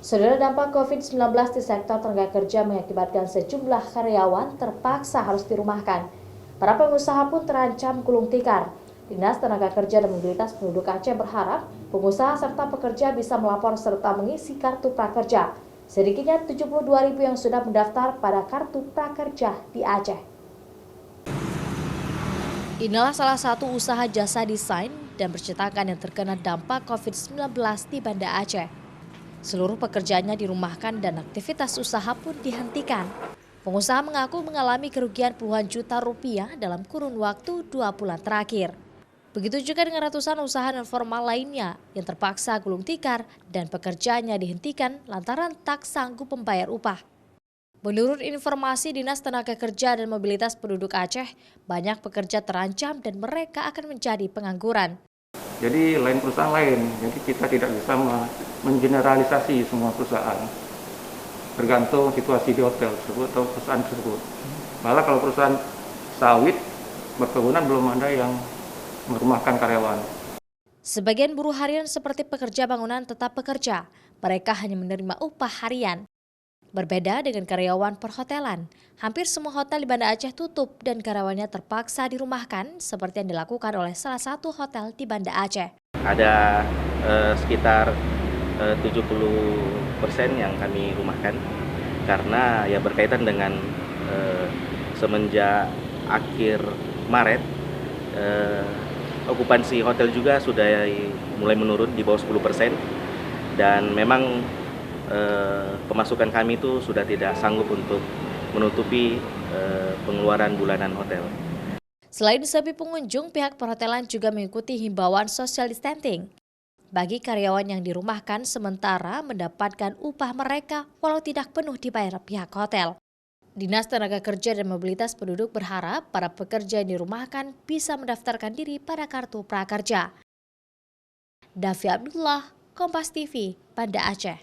Saudara, dampak COVID-19 di sektor tenaga kerja mengakibatkan sejumlah karyawan terpaksa harus dirumahkan. Para pengusaha pun terancam gulung tikar. Dinas Tenaga Kerja dan Mobilitas Penduduk Aceh berharap pengusaha serta pekerja bisa melapor serta mengisi kartu prakerja. Sedikitnya 72.000 yang sudah mendaftar pada kartu prakerja di Aceh. Inilah salah satu usaha jasa desain dan percetakan yang terkena dampak COVID-19 di Banda Aceh. Seluruh pekerjaannya dirumahkan dan aktivitas usaha pun dihentikan. Pengusaha mengaku mengalami kerugian puluhan juta rupiah dalam kurun waktu 2 bulan terakhir. Begitu juga dengan ratusan usaha non formal lainnya yang terpaksa gulung tikar dan pekerjaannya dihentikan lantaran tak sanggup membayar upah. Menurut informasi Dinas Tenaga Kerja dan Mobilitas Penduduk Aceh, banyak pekerja terancam dan mereka akan menjadi pengangguran. Jadi lain perusahaan lain, jadi kita tidak bisa mengeneralisasi semua perusahaan. Tergantung situasi di hotel tersebut atau perusahaan tersebut. Malah kalau perusahaan sawit, perkebunan belum ada yang merumahkan karyawan. Sebagian buruh harian seperti pekerja bangunan tetap bekerja, mereka hanya menerima upah harian. Berbeda dengan karyawan perhotelan, hampir semua hotel di Banda Aceh tutup dan karyawannya terpaksa dirumahkan seperti yang dilakukan oleh salah satu hotel di Banda Aceh. Ada sekitar 70% yang kami rumahkan karena ya berkaitan dengan semenjak akhir Maret okupansi hotel juga sudah mulai menurun di bawah 10% dan memang pemasukan kami itu sudah tidak sanggup untuk menutupi pengeluaran bulanan hotel. Selain sepi pengunjung, pihak perhotelan juga mengikuti himbauan social distancing. Bagi karyawan yang dirumahkan sementara mendapatkan upah mereka walau tidak penuh dibayar pihak hotel. Dinas Tenaga Kerja dan Mobilitas Penduduk berharap para pekerja yang dirumahkan bisa mendaftarkan diri pada kartu prakerja. Davi Abdullah, Kompas TV, Banda Aceh.